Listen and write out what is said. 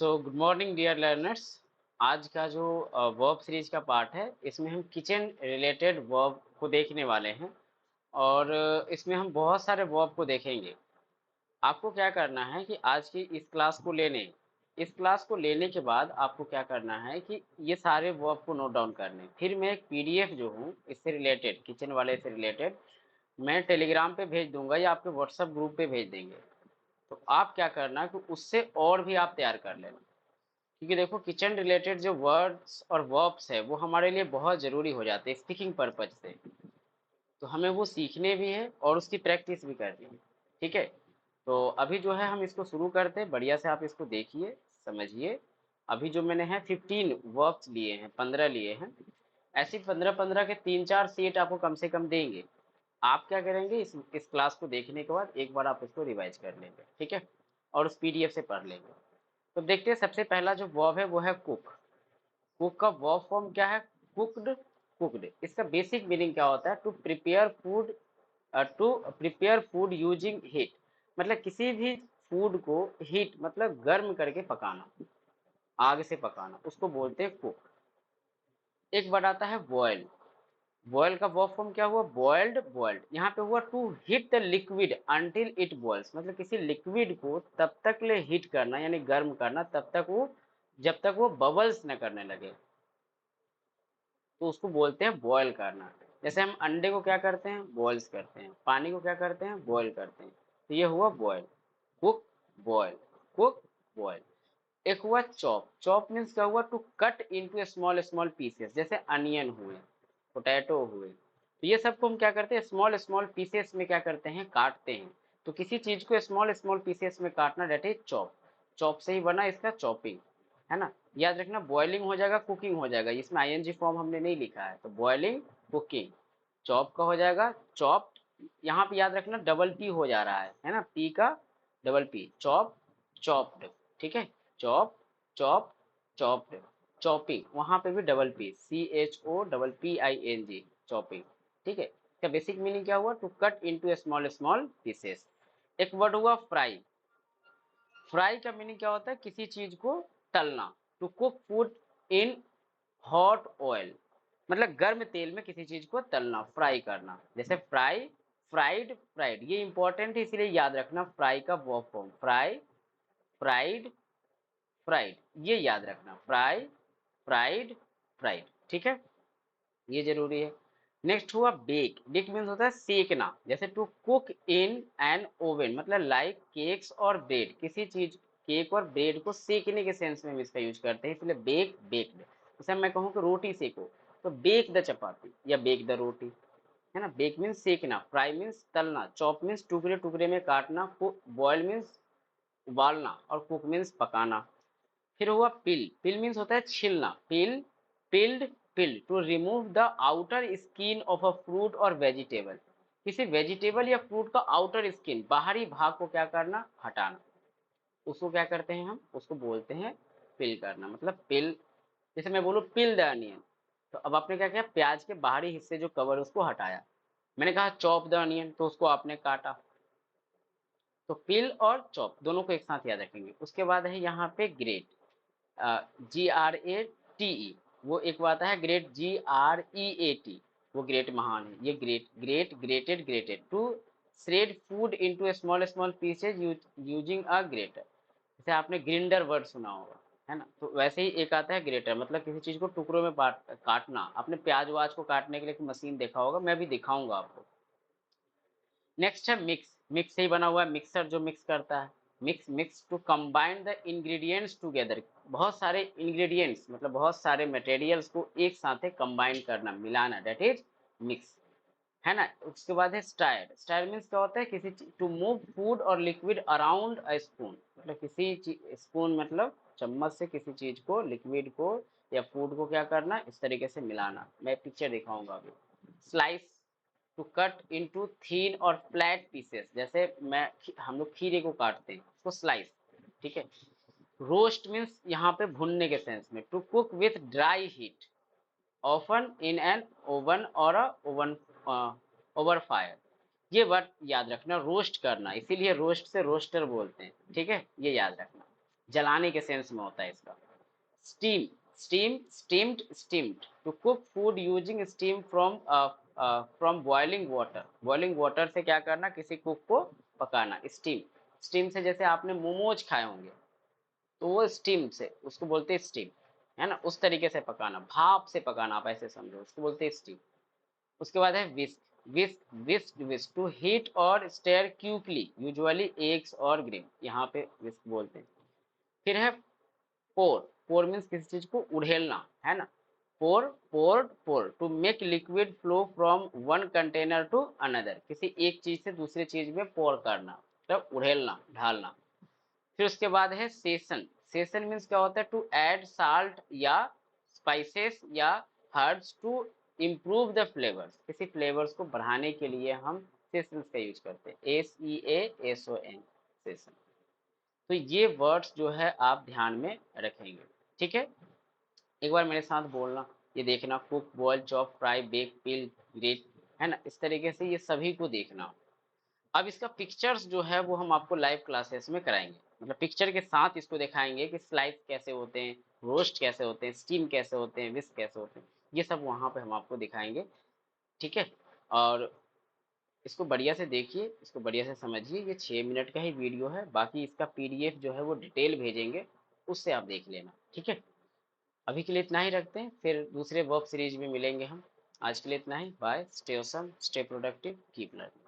सो good morning dear learners. आज का जो वर्ब सीरीज का पार्ट है, इसमें हम किचन रिलेटेड वर्ब को देखने वाले हैं। और इसमें हम बहुत सारे वर्ब को देखेंगे। आपको क्या करना है कि आज की इस क्लास को लेने के बाद आपको क्या करना है कि ये सारे वर्ब को नोट डाउन करने, फिर मैं एक पीडीएफ जो हूँ इससे रिलेटेड, किचन वाले से रिलेटेड, मैं टेलीग्राम पे भेज दूंगा या आपके व्हाट्सएप ग्रुप पे भेज देंगे। तो आप क्या करना कि उससे और भी आप तैयार कर लेना, क्योंकि देखो किचन रिलेटेड जो वर्ड्स और वर्ब्स है वो हमारे लिए बहुत ज़रूरी हो जाते हैं स्पीकिंग पर्पज से। तो हमें वो सीखने भी है और उसकी प्रैक्टिस भी करनी है। ठीक है, तो अभी जो है हम इसको शुरू करते हैं। बढ़िया से आप इसको देखिए, समझिए। अभी जो मैंने है 15 वर्ब्स लिए हैं, 15 लिए हैं। ऐसे 15-15 के 3-4 सेट आपको कम से कम देंगे। आप क्या करेंगे, इस क्लास को देखने के बाद एक बार आप इसको रिवाइज कर लेंगे, ठीक है, और उस पीडीएफ से पढ़ लेंगे। तो देखते हैं, सबसे पहला जो वर्ब है वो है कुक। कुक का वर्ब फॉर्म क्या है? कुक्ड। कुक्ड इसका बेसिक मीनिंग क्या होता है? To prepare food using heat. मतलब किसी भी फूड को हीट मतलब गर्म करके पकाना, आग से पकाना, उसको बोलते हैं कुक। एक वर्ड आता है बॉयल। बॉयल का वर्ब फॉर्म क्या हुआ? बॉइल्ड। बॉइल्ड यहाँ पे हुआ to heat the liquid until it boils. मतलब किसी लिक्विड को तब तक ले हीट करना, यानी गर्म करना, तब तक वो, जब तक वो बबल्स न करने लगे, तो उसको बोलते हैं बॉयल करना। जैसे हम अंडे को क्या करते हैं? बॉयल्स करते हैं। पानी को क्या करते हैं? बॉयल करते हैं। तो ये हुआ boil. Cook, boil, cook, boil. एक हुआ चॉप। चॉप मीन्स क्या हुआ? To cut into small small pieces. जैसे अनियन हुए, पोटैटो हुए, तो ये सबको हम क्या करते हैं? स्मॉल स्मॉल पीसेस में क्या करते हैं? काटते हैं। तो किसी चीज को स्मॉल स्मॉल पीसेस में काटना, डेट इज चॉप। चॉप से ही बना इसका चॉपिंग, है ना। याद रखना, बॉइलिंग हो जाएगा, कुकिंग हो जाएगा। इसमें आईएनजी फॉर्म हमने नहीं लिखा है, तो बॉइलिंग, कुकिंग। चॉप का हो जाएगा चॉप्ड। यहाँ पे याद रखना डबल पी हो जा रहा है ना, पी का डबल पी, चॉप, चॉप्ड। ठीक है, चॉप, चॉप, चॉप्ड। चॉपिंग वहां पे भी डबल पी, CHOPPING, चॉपिंग। ठीक है, इसका बेसिक मीनिंग क्या हुआ? To cut into small small pieces. एक वर्ड हुआ फ्राई। फ्राई का मीनिंग क्या होता है? किसी चीज को तलना। To cook food in hot oil. मतलब गर्म तेल में किसी चीज को तलना, फ्राई करना। जैसे फ्राई, फ्राइड, फ्राइड। ये इंपॉर्टेंट है, इसलिए याद रखना। फ्राई का verb form fry, fried, fried, ये याद रखना। Fry, fried, fried. ठीक है, ये जरूरी है। नेक्स्ट हुआ बेक। बेक मीन्स होता है सेकना। जैसे to cook in an oven, मतलब लाइक केक्स और ब्रेड। किसी चीज, केक और ब्रेड को सेकने के सेंस में हम इसका यूज करते हैं, इसलिए बेक, बेक्ड। जैसे मैं कहूँ कि रोटी सेको, तो बेक द चपाती या बेक द रोटी, है ना। बेक मीन्स सेकना, फ्राई मीन्स तलना, चॉप मीन्स टुकड़े टुकड़े में काटना, बॉयल मीन्स उबालना, और कुक मीन्स पकाना। फिर हुआ पिल। पिल मीन्स होता है छीलना। Peel, peeled, peel, to remove the outer skin off a fruit और वेजिटेबल। किसी वेजिटेबल या फ्रूट का आउटर स्किन, बाहरी भाग को क्या करना? हटाना। उसको क्या करते हैं हम? उसको बोलते हैं पिल करना, मतलब पिल। जैसे मैं बोलूँ पिल द अनियन, तो अब आपने क्या किया? प्याज के बाहरी हिस्से जो कवर, उसको हटाया। मैंने कहा चॉप द अनियन, तो उसको आपने काटा। तो पिल और चॉप दोनों को एक साथ याद रखेंगे। उसके बाद है यहाँ पे ग्रेट, GRATE। वो एक वो आता है ग्रेट, GREAT। वो ग्रेट महान है। ये great, great, grated, grated. To shred food into small small pieces using a grater. जैसे आपने ग्रिंडर वर्ड सुना होगा, है ना। तो वैसे ही एक आता है ग्रेटर, मतलब किसी चीज को टुकड़ों में काटना। आपने प्याज वाज को काटने के लिए मशीन देखा होगा, मैं भी दिखाऊंगा आपको। नेक्स्ट है मिक्स। मिक्स से ही बना हुआ है मिक्सर, जो मिक्स करता है। Mix, mix to combine the ingredients together. बहुत सारे इंग्रेडिएंट्स मतलब बहुत सारे मटेरियल्स को एक साथ कंबाइन करना, मिलाना, दैट इज मिक्स, है ना। उसके बाद है स्टायर्ड। स्टायर्ड मीन्स क्या होता है? किसी टू मूव फूड और लिक्विड अराउंड अ स्पून। मतलब किसी स्पून मतलब चम्मच से किसी चीज को, लिक्विड को या फूड को क्या करना? इस तरीके से मिलाना। मैं पिक्चर दिखाऊंगा अभी। स्लाइस, टू कट इनटू थीन और फ्लैट पीसेस। जैसे हम लोग खीरे को काटते हैं, उसको स्लाइस। ठीक है। रोस्ट मीन्स यहाँ पे भुनने के सेंस में। To cook with dry heat, often in an oven और ओवन ओवर फायर। ये वर्ड याद रखना, रोस्ट करना, इसीलिए रोस्ट से रोस्टर बोलते हैं। ठीक है, ये याद रखना। जलाने के सेंस में होता है इसका। Steam, steam, steamed, steamed, to cook food using steam from from boiling water. Boiling water से क्या करना, किसी कुक को पकाना। स्टीम, स्टीम से जैसे आपने मोमोज खाए होंगे तो वो स्टीम से, उसको बोलते हैं स्टीम, है ना, उस तरीके से पकाना, भाप से पकाना, आप ऐसे समझो, उसको बोलते हैं स्टीम। उसके बाद है विस्क, विस्क, विस्क, विस्क, टू हीट और स्टेयर क्यूकली, यूजुअली एग्स और ग्रीन, यहाँ पे विस्क बोलते हैं। फिर है पोर, पोर मीन्स किसी चीज को उड़ेलना, है ना, pour, poured, pour, to make liquid flow from one container to another, किसी एक चीज से दूसरी चीज में पोर करना, मतलब उड़ेलना, ढालना। फिर उसके बाद है सेशन, सेशन मीन्स क्या होता है, टू ऐड साल्ट या स्पाइसेस या herbs to improve the flavours, किसी फ्लेवर्स को बढ़ाने के लिए हम सेशंस का यूज करते हैं, SEASON, सेशन। तो ये वर्ड्स जो है आप ध्यान में रखेंगे, ठीक है। एक बार मेरे साथ बोलना, ये देखना, cook, boil, chop, fry, bake, peel, grate, है ना, इस तरीके से ये सभी को देखना। अब इसका पिक्चर्स जो है वो हम आपको लाइव क्लासेस में कराएंगे, मतलब पिक्चर के साथ इसको दिखाएंगे कि स्लाइस कैसे होते हैं, रोस्ट कैसे होते हैं, स्टीम कैसे होते हैं, विस्क कैसे होते हैं, ये सब वहाँ पे हम आपको दिखाएंगे, ठीक है। और इसको बढ़िया से देखिए, इसको बढ़िया से समझिए, ये 6 मिनट का ही वीडियो है, बाकी इसका PDF जो है वो डिटेल भेजेंगे, उससे आप देख लेना, ठीक है। अभी के लिए इतना ही रखते हैं, फिर दूसरे वर्क सीरीज में मिलेंगे हम। आज के लिए इतना ही, bye, stay awesome, stay productive, keep learning.